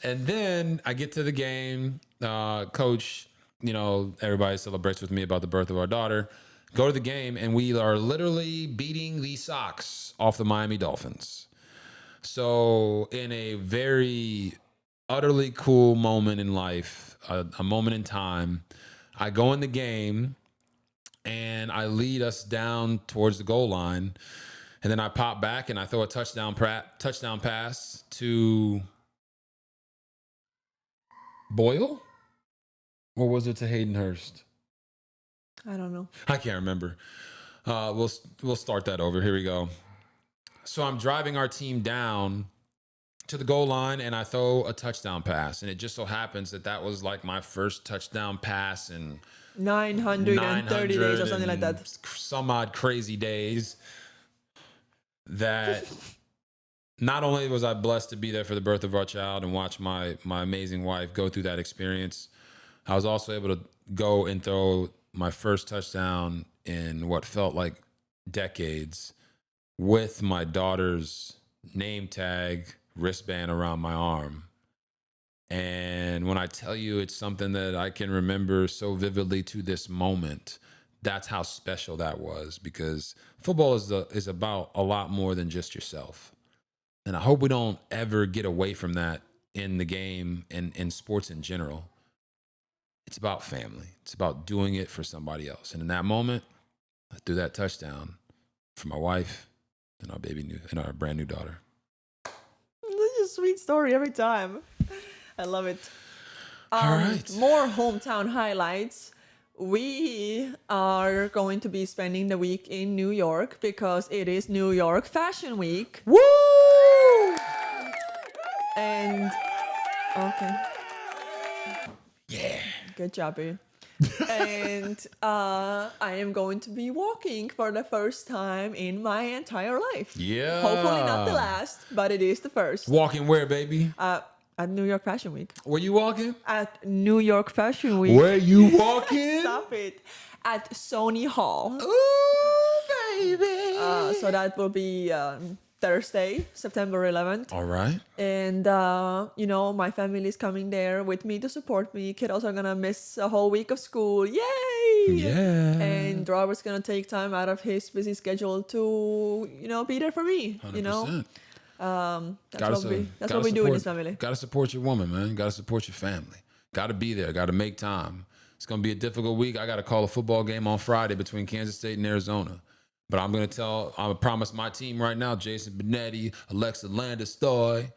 [SPEAKER 1] And then I get to the game. Coach, everybody celebrates with me about the birth of our daughter. Go to the game, and we are literally beating the socks off the Miami Dolphins. So in a very utterly cool moment in life, a moment in time, I go in the game, and I lead us down towards the goal line. And then I pop back and I throw a touchdown pass to Boyle? Or was it to Hayden Hurst?
[SPEAKER 2] I don't know.
[SPEAKER 1] I can't remember. We'll start that over. Here we go. So I'm driving our team down to the goal line, and I throw a touchdown pass, and it just so happens that was like my first touchdown pass in
[SPEAKER 2] 930 days or something like that.
[SPEAKER 1] Some odd crazy days. That not only was I blessed to be there for the birth of our child and watch my amazing wife go through that experience, I was also able to go and throw my first touchdown in what felt like decades with my daughter's name tag wristband around my arm. And when I tell you it's something that I can remember so vividly to this moment, that's how special that was, because football is about a lot more than just yourself. And I hope we don't ever get away from that in the game and in sports in general. It's about family. It's about doing it for somebody else. And in that moment, I threw that touchdown for my wife and our brand new daughter.
[SPEAKER 2] This is a sweet story every time. I love it.
[SPEAKER 1] All right.
[SPEAKER 2] More hometown highlights. We are going to be spending the week in New York because it is New York Fashion Week.
[SPEAKER 1] Woo!
[SPEAKER 2] And okay.
[SPEAKER 1] Yeah.
[SPEAKER 2] Good job, babe. And I am going to be walking for the first time in my entire life.
[SPEAKER 1] Yeah.
[SPEAKER 2] Hopefully not the last, but it is the first.
[SPEAKER 1] Walking where, baby?
[SPEAKER 2] At New York Fashion Week.
[SPEAKER 1] Where you walking?
[SPEAKER 2] At New York Fashion Week.
[SPEAKER 1] Where you walking?
[SPEAKER 2] Stop it. At Sony Hall.
[SPEAKER 1] Ooh, baby.
[SPEAKER 2] So that will be Thursday, September 11th.
[SPEAKER 1] All right.
[SPEAKER 2] And, my family is coming there with me to support me. Kiddos are going to miss a whole week of school. Yay!
[SPEAKER 1] Yeah.
[SPEAKER 2] And Robert's going to take time out of his busy schedule to, be there for me.
[SPEAKER 1] 100%.
[SPEAKER 2] That's what we do in this family.
[SPEAKER 1] Got to support your woman, man. Got to support your family. Got to be there. Got to make time. It's going to be a difficult week. I got to call a football game on Friday between Kansas State and Arizona. But I'm going to promise my team right now, Jason Benetti, Alexa Landestoy,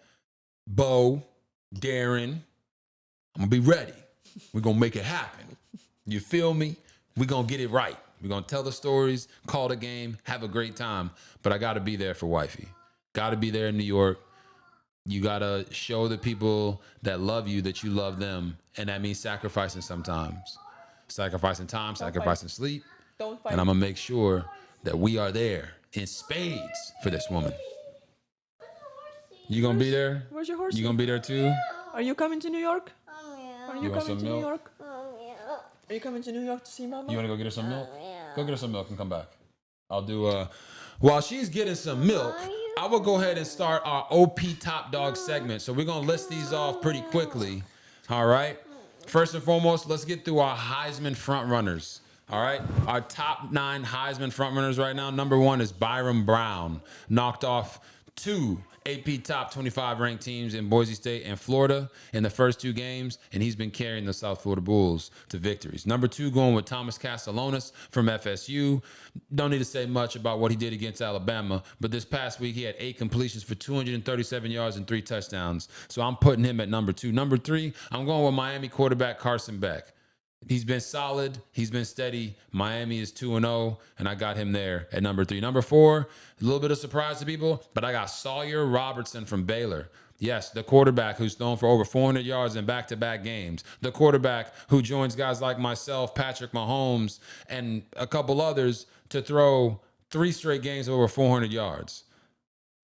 [SPEAKER 1] Bo, Darren, I'm going to be ready. We're going to make it happen. You feel me? We're going to get it right. We're going to tell the stories, call the game, have a great time. But I got to be there for wifey. Got to be there in New York. You got to show the people that love you that you love them. And that means sacrificing sometimes. Sacrificing time, sacrificing sleep.
[SPEAKER 2] Don't fight.
[SPEAKER 1] And I'm going to make sure that we are there in spades for this woman. You going to be there?
[SPEAKER 2] Where's your horse?
[SPEAKER 1] You going to be there too?
[SPEAKER 2] Are you coming to New York? Are you
[SPEAKER 1] want
[SPEAKER 2] coming
[SPEAKER 1] some
[SPEAKER 2] to
[SPEAKER 1] milk?
[SPEAKER 2] New York? Are you coming to New York to see Mama?
[SPEAKER 1] You want to go get her some milk? Go get her some milk and come back. I'll do, while she's getting some milk, I will go ahead and start our OP Top Dog segment. So we're going to list these off pretty quickly. All right. First and foremost, let's get through our Heisman front runners. All right. Our top 9 Heisman front runners right now. Number 1 is Byron Brown. Knocked off 2 AP top 25 ranked teams in Boise State and Florida in the first 2 games, and he's been carrying the South Florida Bulls to victories. Number 2, going with Thomas Castellanos from FSU. Don't need to say much about what he did against Alabama, but this past week he had 8 completions for 237 yards and 3 touchdowns. So I'm putting him at number 2. Number 3, I'm going with Miami quarterback Carson Beck. He's been solid. He's been steady. Miami is 2-0, and I got him there at number 3. Number 4, a little bit of surprise to people, but I got Sawyer Robertson from Baylor. Yes, the quarterback who's thrown for over 400 yards in back-to-back games. The quarterback who joins guys like myself, Patrick Mahomes, and a couple others to throw 3 straight games of over 400 yards.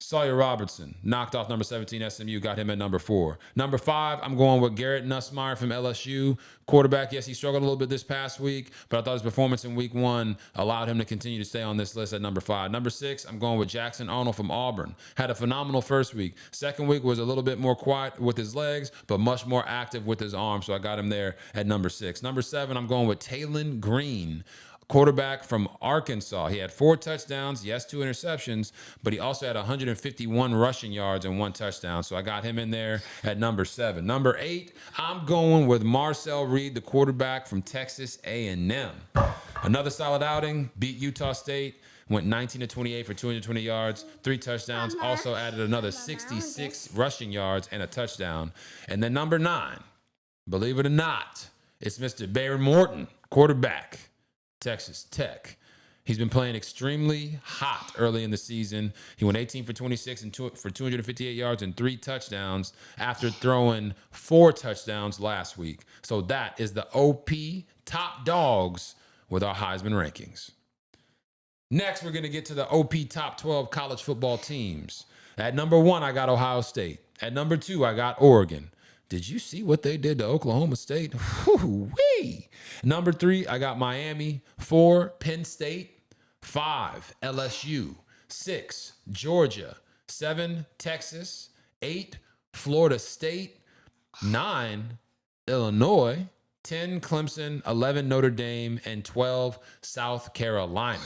[SPEAKER 1] Sawyer Robertson knocked off number 17 SMU, got him at number 4. Number 5, I'm going with Garrett Nussmeier from LSU. Quarterback, yes, he struggled a little bit this past week, but I thought his performance in week 1 allowed him to continue to stay on this list at number 5. Number 6, I'm going with Jackson Arnold from Auburn. Had a phenomenal first week. Second week was a little bit more quiet with his legs, but much more active with his arms, so I got him there at number 6. Number 7, I'm going with Taylon Green, quarterback from Arkansas. He had 4 touchdowns, yes, 2 interceptions, but he also had 151 rushing yards and 1 touchdown. So I got him in there at number 7. Number 8, I'm going with Marcel Reed, the quarterback from Texas A&M. Another solid outing, beat Utah State, went 19-28 for 220 yards, 3 touchdowns, also added another 66 rushing yards and a touchdown. And then number 9, believe it or not, it's Mr. Barry Morton, quarterback Texas Tech. He's been playing extremely hot early in the season. He went 18 for 26 and for 258 yards and 3 touchdowns after throwing 4 touchdowns last week. So that is the OP top dogs with our Heisman rankings. Next, we're going to get to the OP top 12 college football teams. At number 1, I got Ohio State. At number 2, I got Oregon. Did you see what they did to Oklahoma State? Woo-wee. Number 3, I got Miami. 4, Penn State. 5, LSU. 6, Georgia. 7, Texas. 8, Florida State. 9, Illinois. 10, Clemson. 11, Notre Dame. And 12, South Carolina.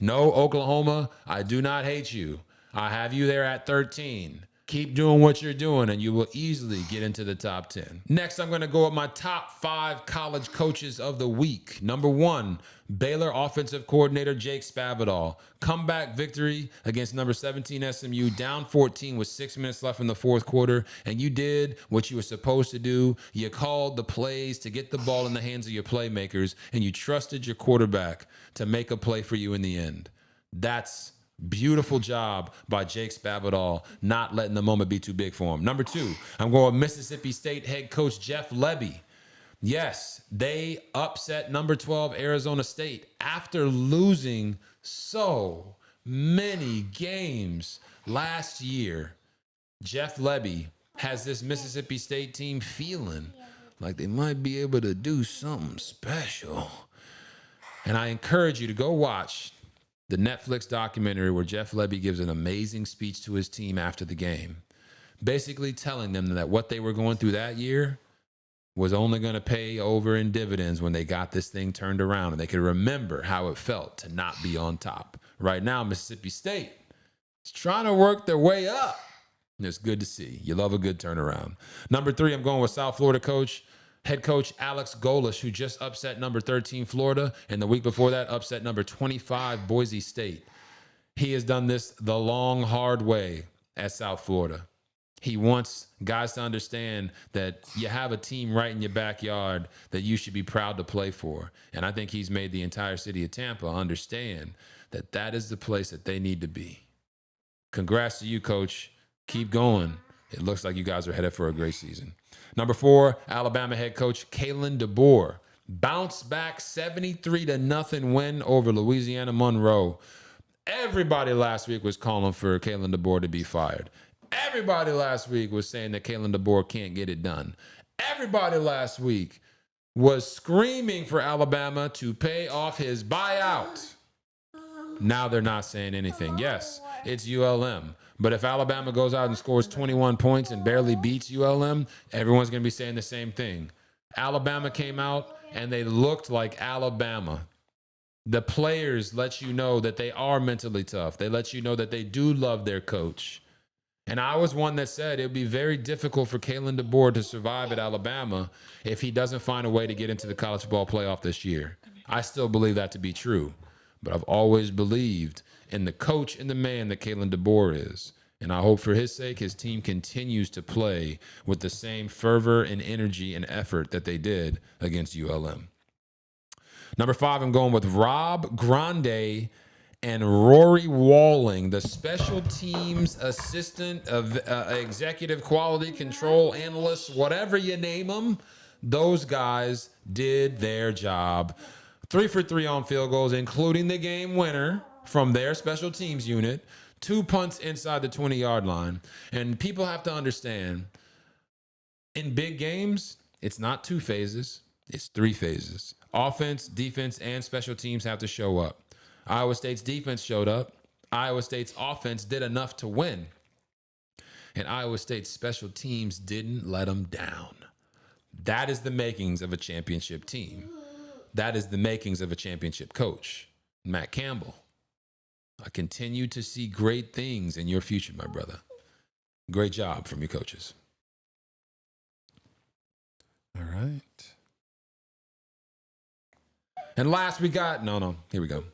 [SPEAKER 1] No, Oklahoma, I do not hate you. I have you there at 13. Keep doing what you're doing, and you will easily get into the top 10. Next, I'm going to go with my top 5 college coaches of the week. Number 1, Baylor offensive coordinator Jake Spavital. Comeback victory against number 17 SMU, down 14 with 6 minutes left in the fourth quarter, and you did what you were supposed to do. You called the plays to get the ball in the hands of your playmakers, and you trusted your quarterback to make a play for you in the end. That's beautiful job by Jake Spavital, not letting the moment be too big for him. Number 2, I'm going with Mississippi State head coach Jeff Lebby. Yes, they upset number 12 Arizona State after losing so many games last year. Jeff Lebby has this Mississippi State team feeling like they might be able to do something special. And I encourage you to go watch the Netflix documentary where Jeff Lebby gives an amazing speech to his team after the game, basically telling them that what they were going through that year was only going to pay over in dividends when they got this thing turned around and they could remember how it felt to not be on top. Right now, Mississippi State is trying to work their way up. And it's good to see. You love a good turnaround. Number 3, I'm going with South Florida head coach Alex Golesh, who just upset number 13 Florida, and the week before that upset number 25 Boise State. He has done this the long, hard way at South Florida. He wants guys to understand that you have a team right in your backyard that you should be proud to play for. And I think he's made the entire city of Tampa understand that that is the place that they need to be. Congrats to you, Coach. Keep going. It looks like you guys are headed for a great season. Number 4, Alabama head coach Kalen DeBoer. Bounce back 73-0 win over Louisiana Monroe. Everybody last week was calling for Kalen DeBoer to be fired. Everybody last week was saying that Kalen DeBoer can't get it done. Everybody last week was screaming for Alabama to pay off his buyout. Now they're not saying anything. Yes, it's ULM. But if Alabama goes out and scores 21 points and barely beats ULM, everyone's going to be saying the same thing. Alabama came out and they looked like Alabama. The players let you know that they are mentally tough. They let you know that they do love their coach. And I was one that said it would be very difficult for Kalen DeBoer to survive at Alabama if he doesn't find a way to get into the college football playoff this year. I still believe that to be true. But I've always believed in the coach and the man that Kalen DeBoer is. And I hope for his sake, his team continues to play with the same fervor and energy and effort that they did against ULM. Number 5, I'm going with Rob Grande and Rory Walling, the special teams assistant, executive quality control analyst, whatever you name them. Those guys did their job. 3 for 3 on field goals, including the game winner from their special teams unit. 2 punts inside the 20-yard line. And people have to understand, in big games, it's not 2 phases, it's 3 phases. Offense, defense, and special teams have to show up. Iowa State's defense showed up. Iowa State's offense did enough to win. And Iowa State's special teams didn't let them down. That is the makings of a championship team. That is the makings of a championship coach, Matt Campbell. I continue to see great things in your future, my brother. Great job from your coaches. All right. And last we got, here we go.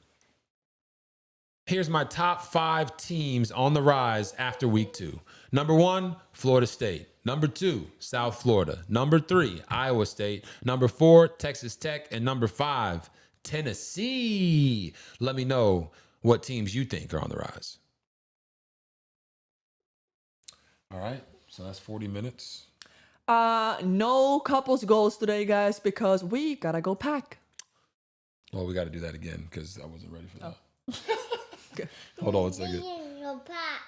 [SPEAKER 1] Here's my top 5 teams on the rise after week 2. Number 1, Florida State. Number 2, South Florida. Number 3, Iowa State. Number 4, Texas Tech. And number 5, Tennessee. Let me know what teams you think are on the rise. All right, so that's 40 minutes.
[SPEAKER 2] No couples goals today, guys, because we gotta go pack.
[SPEAKER 1] Well, we got to do that again because I wasn't ready for that.
[SPEAKER 2] Okay.
[SPEAKER 1] Hold on 1 second.
[SPEAKER 3] Go pack.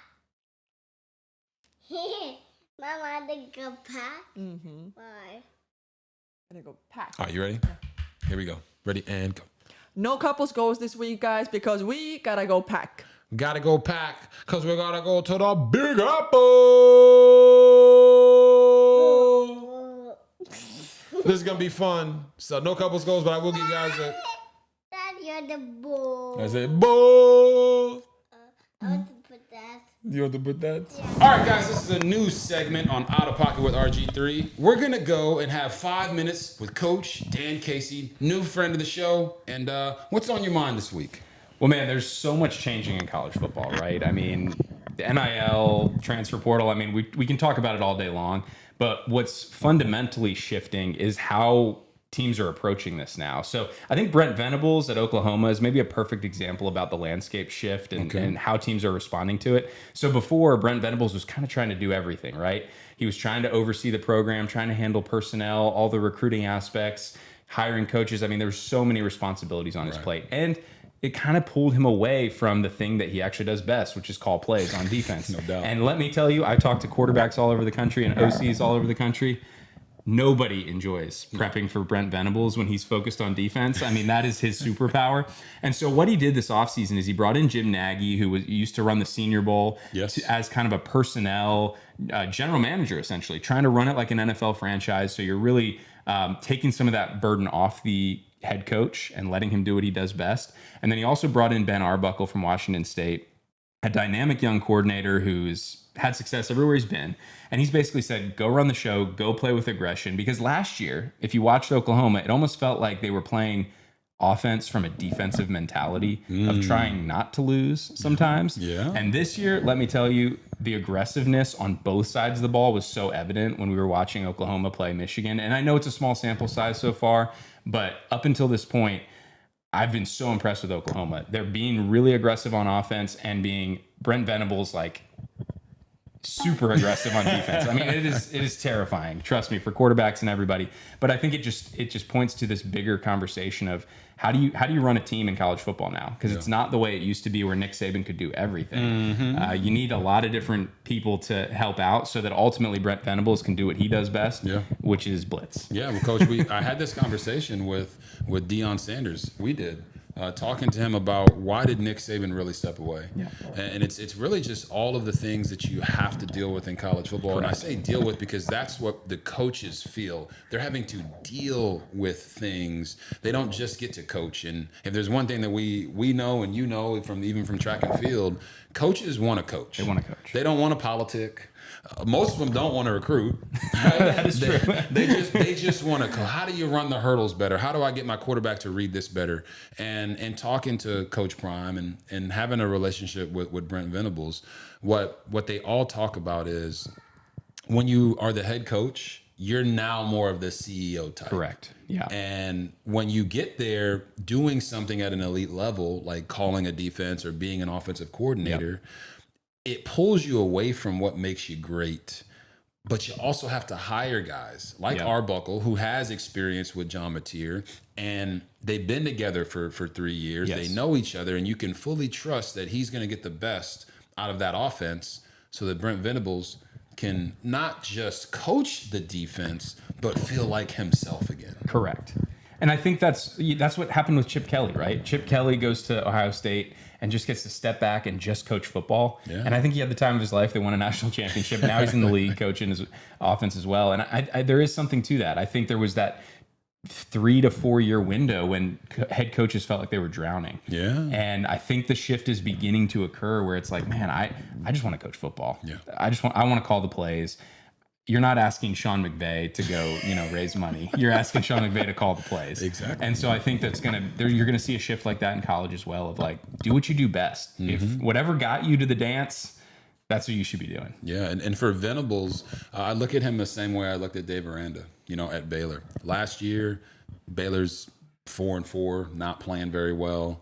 [SPEAKER 3] Mama, they go pack.
[SPEAKER 2] Mm-hmm.
[SPEAKER 3] Why?
[SPEAKER 2] Gonna go pack.
[SPEAKER 1] All right, you ready? Here we go. Ready and go.
[SPEAKER 2] No couples goals this week, guys, because we gotta go pack.
[SPEAKER 1] Gotta go pack because we gotta go to the Big Apple. This is gonna be fun. So no couples goals, but I will give you guys a.
[SPEAKER 3] Dad, you're the bull.
[SPEAKER 1] I said bull.
[SPEAKER 3] I want to put that.
[SPEAKER 1] You want to put that? Yeah. All right, guys, this is a new segment on Out of Pocket with RG3. We're going to go and have 5 minutes with Coach Dan Casey, new friend of the show. And what's on your mind this week?
[SPEAKER 4] Well, man, there's so much changing in college football, right? I mean, the NIL, transfer portal, I mean, we can talk about it all day long. But what's fundamentally shifting is how teams are approaching this now. So I think Brent Venables at Oklahoma is maybe a perfect example about the landscape shift and how teams are responding to it. So before, Brent Venables was kind of trying to do everything, right? He was trying to oversee the program, trying to handle personnel, all the recruiting aspects, hiring coaches. I mean, there's so many responsibilities on his plate. And it kind of pulled him away from the thing that he actually does best, which is call plays on defense.
[SPEAKER 1] No doubt.
[SPEAKER 4] And let me tell you, I talked to quarterbacks all over the country and OCs all over the country. Nobody enjoys prepping for Brent Venables when he's focused on defense. I mean, that is his superpower. And so what he did this offseason is he brought in Jim Nagy, who used to run the Senior Bowl, as kind of a personnel general manager, essentially, trying to run it like an NFL franchise. So you're really taking some of that burden off the head coach and letting him do what he does best. And then he also brought in Ben Arbuckle from Washington State, a dynamic young coordinator who's had success everywhere he's been. And he's basically said, go run the show, go play with aggression. Because last year, if you watched Oklahoma, it almost felt like they were playing offense from a defensive mentality of trying not to lose sometimes.
[SPEAKER 1] Yeah.
[SPEAKER 4] And this year, let me tell you, the aggressiveness on both sides of the ball was so evident when we were watching Oklahoma play Michigan. And I know it's a small sample size so far, but up until this point, I've been so impressed with Oklahoma. They're being really aggressive on offense and being Brent Venables like super aggressive on defense. I mean, it is terrifying. Trust me, for quarterbacks and everybody. But I think it just points to this bigger conversation of how do you run a team in college football now? Because it's not the way it used to be where Nick Saban could do everything. You need a lot of different people to help out so that ultimately Brent Venables can do what he does best, which is blitz.
[SPEAKER 1] Yeah, well, Coach, I had this conversation with Deion Sanders. We did. Talking to him about why did Nick Saban really step away? And it's really just all of the things that you have to deal with in college football. Correct. And I say deal with because that's what the coaches feel. They're having to deal with things. They don't just get to coach. And if there's one thing that we know and you know from even from track and field, coaches want to coach.
[SPEAKER 4] They want to coach.
[SPEAKER 1] They don't want to politic. Most of them don't want to recruit.
[SPEAKER 4] That is true.
[SPEAKER 1] They just want to. How do you run the hurdles better? How do I get my quarterback to read this better? And talking to Coach Prime and having a relationship with Brent Venables, what they all talk about is when you are the head coach, you're now more of the CEO type.
[SPEAKER 4] Correct. Yeah.
[SPEAKER 1] And when you get there doing something at an elite level, like calling a defense or being an offensive coordinator, it pulls you away from what makes you great. But you also have to hire guys like Arbuckle, who has experience with John Mateer, and they've been together for 3 years. They know each other, and you can fully trust that he's going to get the best out of that offense so that Brent Venables can not just coach the defense, but feel like himself again.
[SPEAKER 4] Correct. And I think that's what happened with Chip Kelly, right? Chip Kelly goes to Ohio State and just gets to step back and just coach football. Yeah. And I think he had the time of his life. They won a national championship. Now he's in the league coaching his offense as well. And I there is something to that. I think there was that 3 to 4 year window when head coaches felt like they were drowning. Yeah. And I think the shift is beginning to occur where it's like, man, I just want to coach football. Yeah. I want to call the plays. You're not asking Sean McVay to go, raise money. You're asking Sean McVay to call the plays.
[SPEAKER 1] Exactly.
[SPEAKER 4] And so I think you're gonna see a shift like that in college as well. Of like, do what you do best. If whatever got you to the dance, that's what you should be doing.
[SPEAKER 1] Yeah, and for Venables, I look at him the same way I looked at Dave Aranda, at Baylor. Last year, Baylor's 4-4, not playing very well.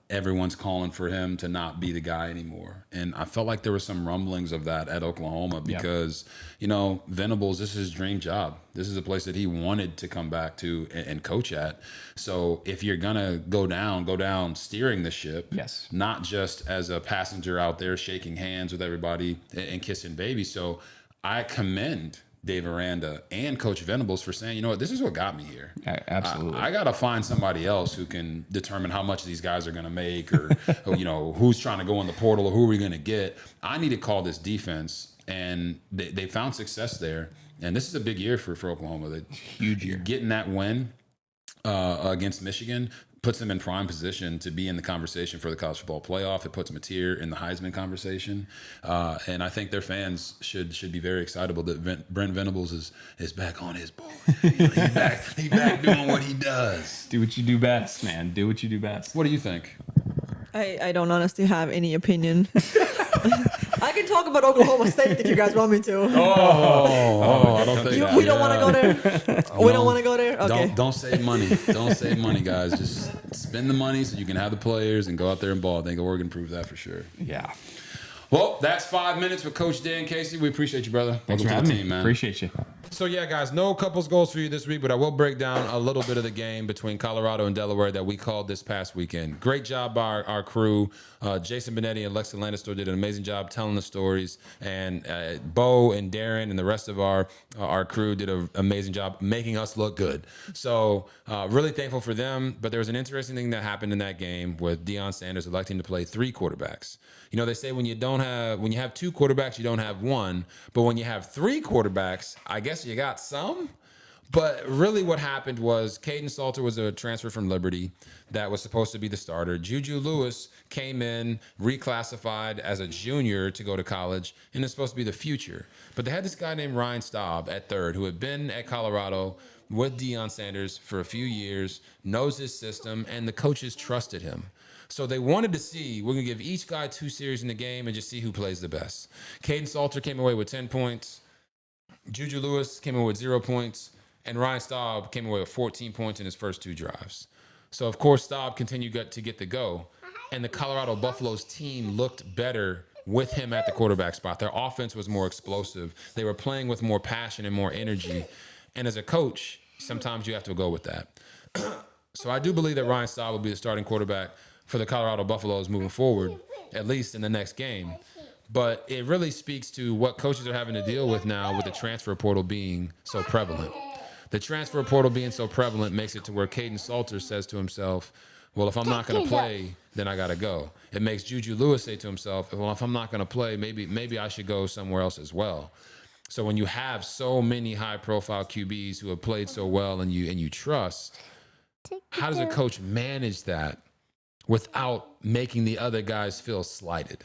[SPEAKER 1] Everyone's calling for him to not be the guy anymore. And I felt like there were some rumblings of that at Oklahoma because, you know, Venables, this is his dream job. This is a place that he wanted to come back to and coach at. So if you're going to go down steering the ship,
[SPEAKER 4] Yes,
[SPEAKER 1] not just as a passenger out there shaking hands with everybody and kissing babies. So I commend Dave Aranda and Coach Venables for saying, you know what, this is what got me here.
[SPEAKER 4] Absolutely.
[SPEAKER 1] I got to find somebody else who can determine how much these guys are going to make or, you know, who's trying to go in the portal or who are we going to get. I need to call this defense. And they found success there. And this is a big year for Oklahoma.
[SPEAKER 4] Huge year.
[SPEAKER 1] Getting that win against Michigan puts them in prime position to be in the conversation for the college football playoff. It puts them a tier in the Heisman conversation. And I think their fans should be very excitable that Brent Venables is back on his ball. He's back doing what he does.
[SPEAKER 4] Do what you do best, man. Do what you do best.
[SPEAKER 1] What do you think?
[SPEAKER 2] I don't honestly have any opinion. I can talk about Oklahoma State if you guys want me to.
[SPEAKER 1] Oh, I don't think
[SPEAKER 2] We don't want to go there. We don't want to go there. Okay.
[SPEAKER 1] Don't save money. Don't save money, guys. Just spend the money so you can have the players and go out there and ball. I think Oregon proved that for sure.
[SPEAKER 4] Yeah.
[SPEAKER 1] Well, that's 5 minutes with Coach Dan Casey. We appreciate you, brother.
[SPEAKER 4] Thanks
[SPEAKER 1] Welcome
[SPEAKER 4] for
[SPEAKER 1] to
[SPEAKER 4] having
[SPEAKER 1] the
[SPEAKER 4] me.
[SPEAKER 1] team, man.
[SPEAKER 4] Appreciate you.
[SPEAKER 1] So, yeah, guys, no couples goals for you this week, but I will break down a little bit of the game between Colorado and Delaware that we called this past weekend. Great job by our crew. Jason Benetti and Lex Landistor did an amazing job telling the stories, and Bo and Darren and the rest of our crew did an amazing job making us look good. So, really thankful for them, but there was an interesting thing that happened in that game with Deion Sanders electing to play 3 quarterbacks. You know, they say when you have 2 quarterbacks, you don't have one. But when you have 3 quarterbacks, I guess you got some. But really what happened was Caden Salter was a transfer from Liberty that was supposed to be the starter. Juju Lewis came in, reclassified as a junior to go to college, and is supposed to be the future. But they had this guy named Ryan Staub at third who had been at Colorado with Deion Sanders for a few years, knows his system, and the coaches trusted him. So they wanted to see, we're going to give each guy 2 series in the game and just see who plays the best. Caden Salter came away with 10 points. Juju Lewis came away with 0 points. And Ryan Staub came away with 14 points in his first 2 drives. So, of course, Staub continued to get the go. And the Colorado Buffaloes team looked better with him at the quarterback spot. Their offense was more explosive. They were playing with more passion and more energy. And as a coach, sometimes you have to go with that. So I do believe that Ryan Staub will be the starting quarterback for the Colorado Buffaloes moving forward, at least in the next game. But it really speaks to what coaches are having to deal with now with the transfer portal being so prevalent. The transfer portal being so prevalent makes it to where Caden Salter says to himself, well, if I'm not going to play, then I got to go. It makes Juju Lewis say to himself, well, if I'm not going to play, maybe I should go somewhere else as well. So when you have so many high-profile QBs who have played so well and you trust, how does a coach manage that without making the other guys feel slighted?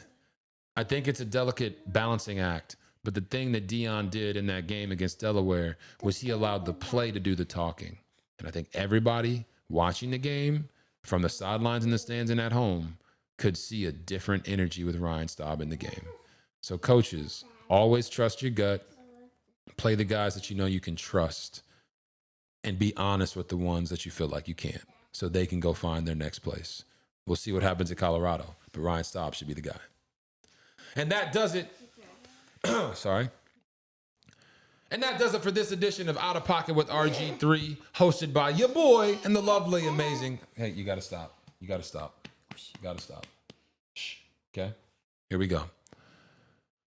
[SPEAKER 1] I think it's a delicate balancing act, but the thing that Deion did in that game against Delaware was he allowed the play to do the talking. And I think everybody watching the game from the sidelines and the stands and at home could see a different energy with Ryan Staub in the game. So coaches, always trust your gut, play the guys that you know you can trust, and be honest with the ones that you feel like you can't so they can go find their next place. We'll see what happens in Colorado, but Ryan Staub should be the guy. And that does it. Sorry. And that does it for this edition of Out of Pocket with RG3, hosted by your boy and the lovely, amazing. Hey, you got to stop. You got to stop. You got to stop. Shh. Okay. Here we go.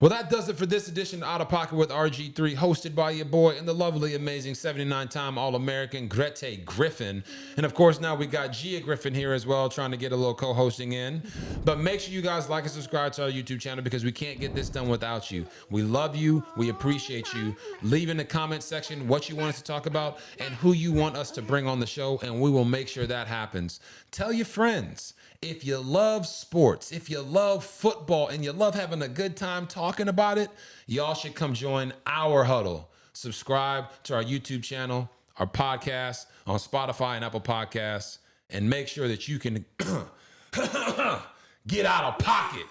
[SPEAKER 1] Well, that does it for this edition of Out of Pocket with RG3, hosted by your boy and the lovely, amazing 79-time All-American Grete Griffin. And, of course, now we got Gia Griffin here as well, trying to get a little co-hosting in. But make sure you guys like and subscribe to our YouTube channel because we can't get this done without you. We love you. We appreciate you. Leave in the comment section what you want us to talk about and who you want us to bring on the show, and we will make sure that happens. Tell your friends. If you love sports, if you love football, and you love having a good time talking about it, y'all should come join our huddle. Subscribe to our YouTube channel, our podcast on Spotify and Apple Podcasts, and make sure that you can get out of pocket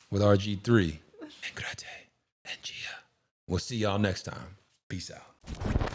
[SPEAKER 1] with RG3 and Grete and Gia. We'll see y'all next time. Peace out.